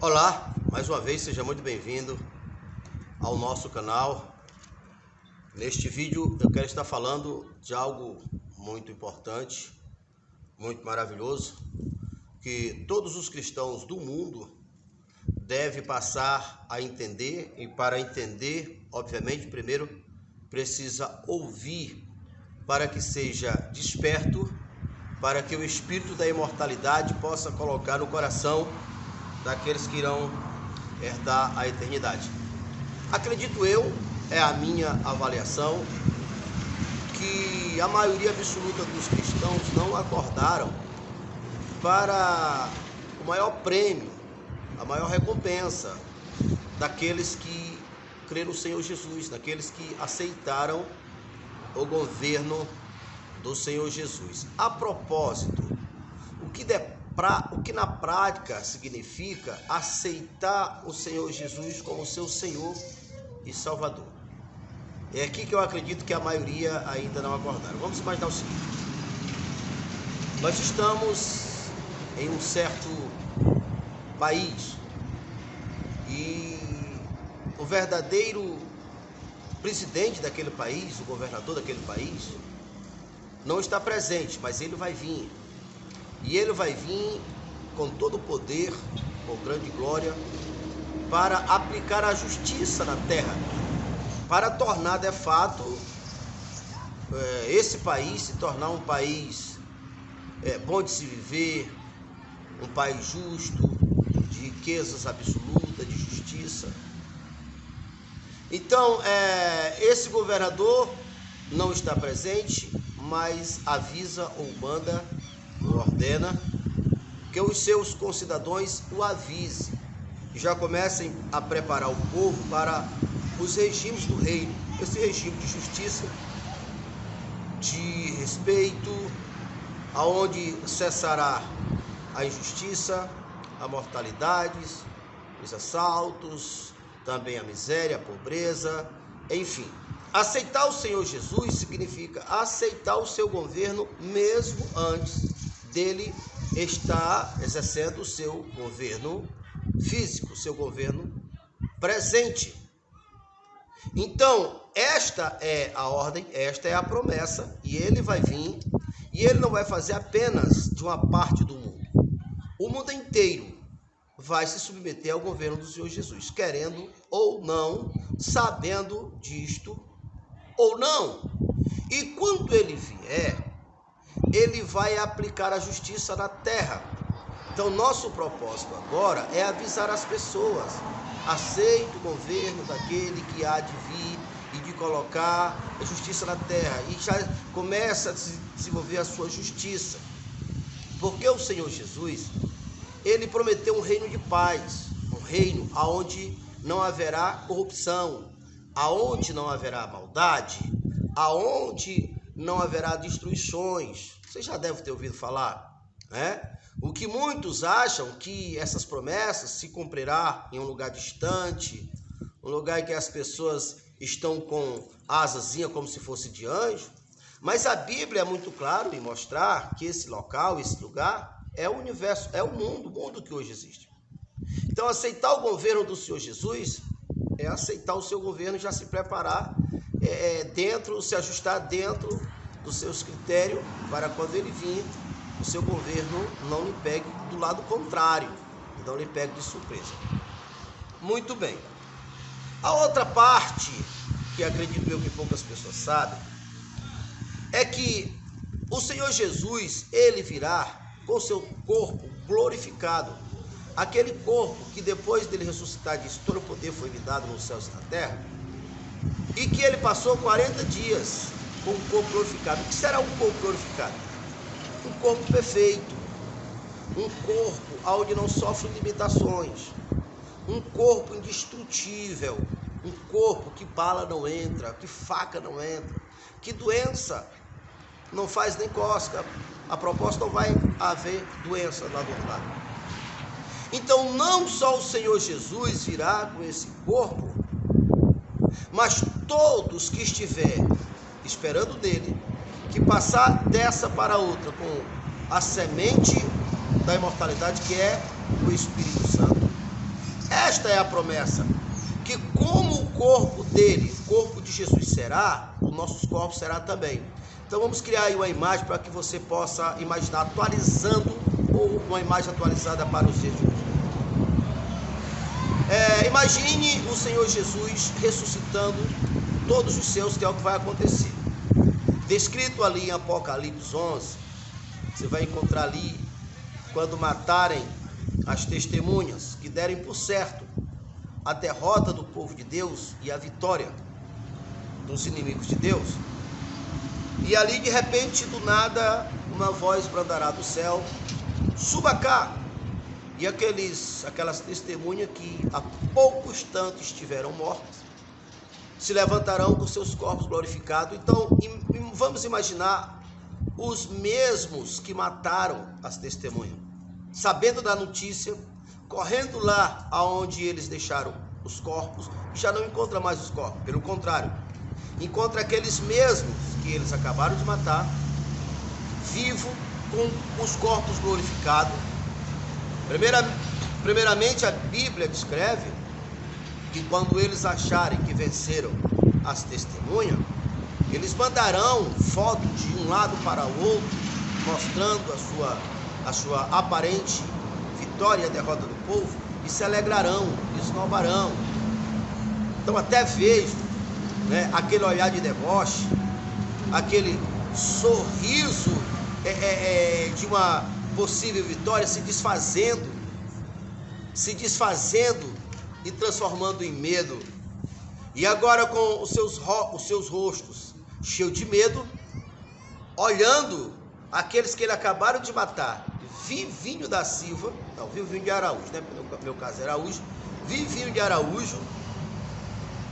Olá, mais uma vez seja muito bem-vindo ao nosso canal. Neste vídeo eu quero estar falando de algo muito importante, muito maravilhoso, que todos os cristãos do mundo devem passar a entender, e para entender, obviamente, primeiro precisa ouvir para que seja desperto, para que o espírito da imortalidade possa colocar no coração daqueles que irão herdar a eternidade. Acredito eu, é a minha avaliação, que a maioria absoluta dos cristãos não acordaram para o maior prêmio, a maior recompensa daqueles que creram no Senhor Jesus, daqueles que aceitaram o governo do Senhor Jesus. A propósito, o que na prática significa aceitar o Senhor Jesus como seu Senhor e Salvador? É aqui que eu acredito que a maioria ainda não acordaram. Vamos imaginar o seguinte: nós estamos em um certo país e o verdadeiro presidente daquele país, o governador daquele país, não está presente, mas ele vai vir. E ele vai vir com todo o poder, com grande glória, para aplicar a justiça na terra, para tornar de fato esse país se tornar um país bom de se viver, um país justo, de riquezas absolutas, de justiça. Então, esse governador não está presente, mas avisa ou manda, ou ordena, que os seus concidadãos o avisem e já comecem a preparar o povo para os regimes do reino. Esse regime de justiça, de respeito, aonde cessará a injustiça, a mortalidades, os assaltos, também a miséria, a pobreza, enfim. Aceitar o Senhor Jesus significa aceitar o seu governo mesmo antes dele estar exercendo o seu governo físico, o seu governo presente. Então, esta é a ordem, esta é a promessa, e ele vai vir, e ele não vai fazer apenas de uma parte do mundo. O mundo inteiro vai se submeter ao governo do Senhor Jesus, querendo ou não, sabendo disto ou não. E quando ele vier, ele vai aplicar a justiça na terra. Então, nosso propósito agora é avisar as pessoas: aceite o governo daquele que há de vir e de colocar a justiça na terra. E já começa a desenvolver a sua justiça. Porque o Senhor Jesus, ele prometeu um reino de paz, um reino onde não haverá corrupção, aonde não haverá maldade, aonde não haverá destruições. Você já deve ter ouvido falar, né? O que muitos acham que essas promessas se cumprirá em um lugar distante, um lugar em que as pessoas estão com asazinha como se fosse de anjo, mas a Bíblia é muito clara em mostrar que esse local, esse lugar, é o universo, é o mundo que hoje existe. Então, aceitar o governo do Senhor Jesus é aceitar o seu governo e já se preparar se ajustar dentro dos seus critérios, para quando ele vir, o seu governo não lhe pegue do lado contrário, não lhe pegue de surpresa. Muito bem. A outra parte, que acredito eu que poucas pessoas sabem, é que o Senhor Jesus, ele virá com seu corpo glorificado. Aquele corpo que depois dele ressuscitar, disse: todo o poder foi me dado nos céus e na terra, e que ele passou 40 dias com o corpo glorificado. O que será um corpo glorificado? Um corpo perfeito, um corpo onde não sofre limitações, um corpo indestrutível, um corpo que bala não entra, que faca não entra, que doença não faz nem cosca. A propósito, não vai haver doença lá do outro lado. Então, não só o Senhor Jesus virá com esse corpo, mas todos que estiver esperando dele, que passar dessa para outra com a semente da imortalidade, que é o Espírito Santo, esta é a promessa, que como o corpo dele, o corpo de Jesus será, os nossos corpos será também. Então vamos criar aí uma imagem para que você possa imaginar, atualizando, ou uma imagem atualizada para os dias de hoje. Imagine o Senhor Jesus ressuscitando todos os seus, que é o que vai acontecer. Descrito ali em Apocalipse 11, você vai encontrar ali, quando matarem as testemunhas, que derem por certo a derrota do povo de Deus e a vitória dos inimigos de Deus. E ali, de repente, do nada, uma voz brandará do céu: suba cá. E aquelas testemunhas que há pouco instante estiveram mortas, se levantarão com seus corpos glorificados. Então, vamos imaginar os mesmos que mataram as testemunhas, sabendo da notícia, correndo lá aonde eles deixaram os corpos, já não encontra mais os corpos. Pelo contrário, encontra aqueles mesmos que eles acabaram de matar, vivo, com os corpos glorificados. Primeiramente, a Bíblia descreve que quando eles acharem que venceram as testemunhas, eles mandarão foto de um lado para o outro, mostrando a sua aparente vitória e a derrota do povo, e se alegrarão, e esnobarão. Então até vejo, aquele olhar de deboche, aquele sorriso de uma possível vitória se desfazendo e transformando em medo. E agora, com os seus rostos cheios de medo, olhando aqueles que ele acabaram de matar, Vivinho da Silva, não, Vivinho de Araújo, no meu caso era Araújo, Vivinho de Araújo,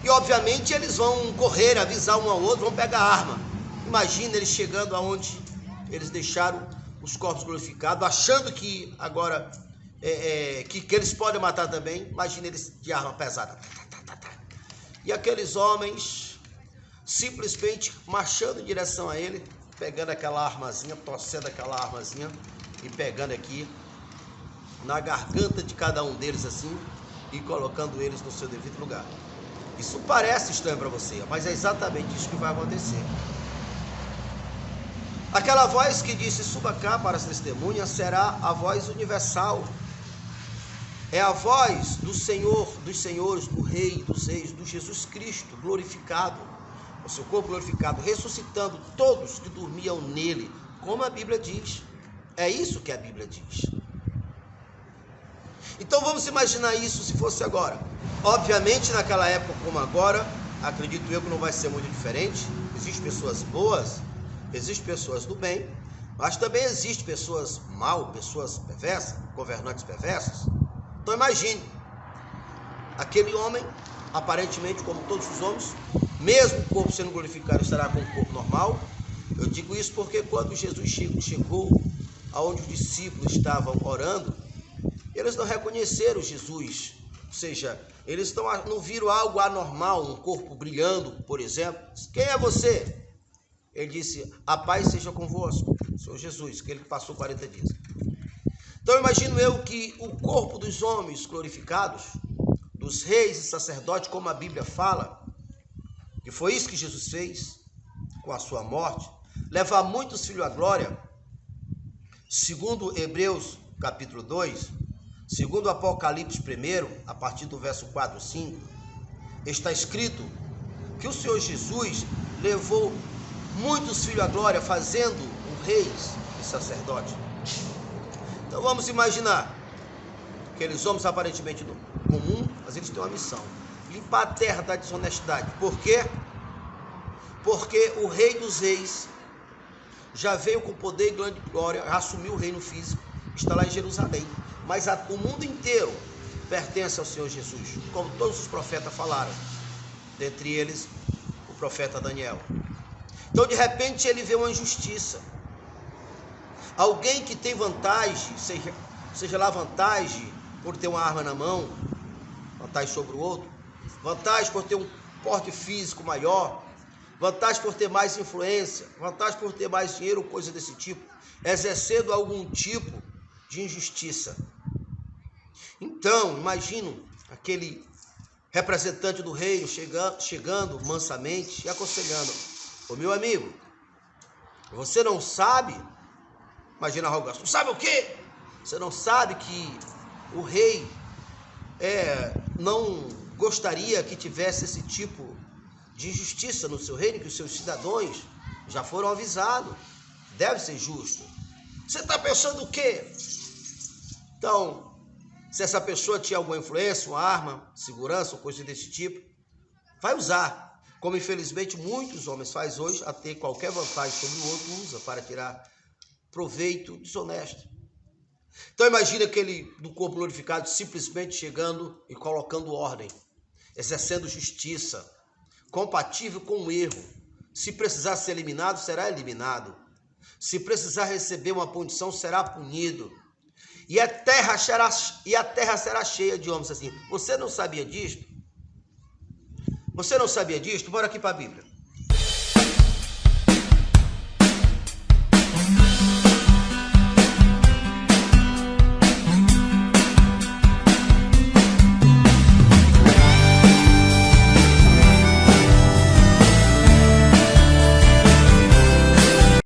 e obviamente eles vão correr, avisar um ao outro, vão pegar a arma. Imagina eles chegando aonde eles deixaram os corpos glorificados, achando que agora que eles podem matar também. Imagina eles de arma pesada. E aqueles homens simplesmente marchando em direção a ele, pegando aquela armazinha, torcendo aquela armazinha e pegando aqui na garganta de cada um deles assim e colocando eles no seu devido lugar. Isso parece estranho para você, mas é exatamente isso que vai acontecer. Aquela voz que disse: suba cá para as testemunhas, será a voz universal. É a voz do Senhor, dos senhores, do Rei dos reis, do Jesus Cristo glorificado, o seu corpo glorificado, ressuscitando todos que dormiam nele, como a Bíblia diz. É isso que a Bíblia diz. Então vamos imaginar isso se fosse agora. Obviamente, naquela época como agora, acredito eu que não vai ser muito diferente. Existem pessoas boas, existem pessoas do bem, mas também existem pessoas mal, pessoas perversas, governantes perversos. Então imagine, aquele homem, aparentemente como todos os homens, mesmo o corpo sendo glorificado, estará com o corpo normal. Eu digo isso porque quando Jesus chegou aonde os discípulos estavam orando, eles não reconheceram Jesus, ou seja, eles não viram algo anormal, um corpo brilhando, por exemplo. Quem é você? Ele disse: a paz seja convosco, Senhor Jesus, que ele passou 40 dias. Então imagino eu que o corpo dos homens glorificados, dos reis e sacerdotes, como a Bíblia fala, que foi isso que Jesus fez com a sua morte, levar muitos filhos à glória, segundo Hebreus capítulo 2, segundo Apocalipse 1, a partir do verso 4 e 5, está escrito que o Senhor Jesus levou muitos filhos à glória, fazendo o reis e sacerdote. Então vamos imaginar aqueles homens aparentemente comum, mas eles têm uma missão: limpar a terra da desonestidade. Por quê? Porque o Rei dos Reis já veio com poder e grande glória, assumiu o reino físico, está lá em Jerusalém. Mas o mundo inteiro pertence ao Senhor Jesus, como todos os profetas falaram, dentre eles o profeta Daniel. Então, de repente, ele vê uma injustiça. Alguém que tem vantagem, seja lá vantagem por ter uma arma na mão, vantagem sobre o outro, vantagem por ter um porte físico maior, vantagem por ter mais influência, vantagem por ter mais dinheiro, coisa desse tipo, exercendo algum tipo de injustiça. Então, imagino aquele representante do reino chegando mansamente e aconselhando: ô meu amigo, você não sabe, imagina a arrogância, não sabe o quê? Você não sabe que o rei não gostaria que tivesse esse tipo de injustiça no seu reino, que os seus cidadãos já foram avisados, deve ser justo. Você está pensando o quê? Então, se essa pessoa tinha alguma influência, uma arma, segurança, ou coisa desse tipo, vai usar. Como infelizmente muitos homens fazem hoje, a ter qualquer vantagem sobre o outro, usa para tirar proveito desonesto. Então imagina aquele do corpo glorificado simplesmente chegando e colocando ordem, exercendo justiça, compatível com o erro. Se precisar ser eliminado, será eliminado. Se precisar receber uma punição, será punido. E a terra será cheia de homens assim. Você não sabia disto? Você não sabia disto? Bora aqui para a Bíblia.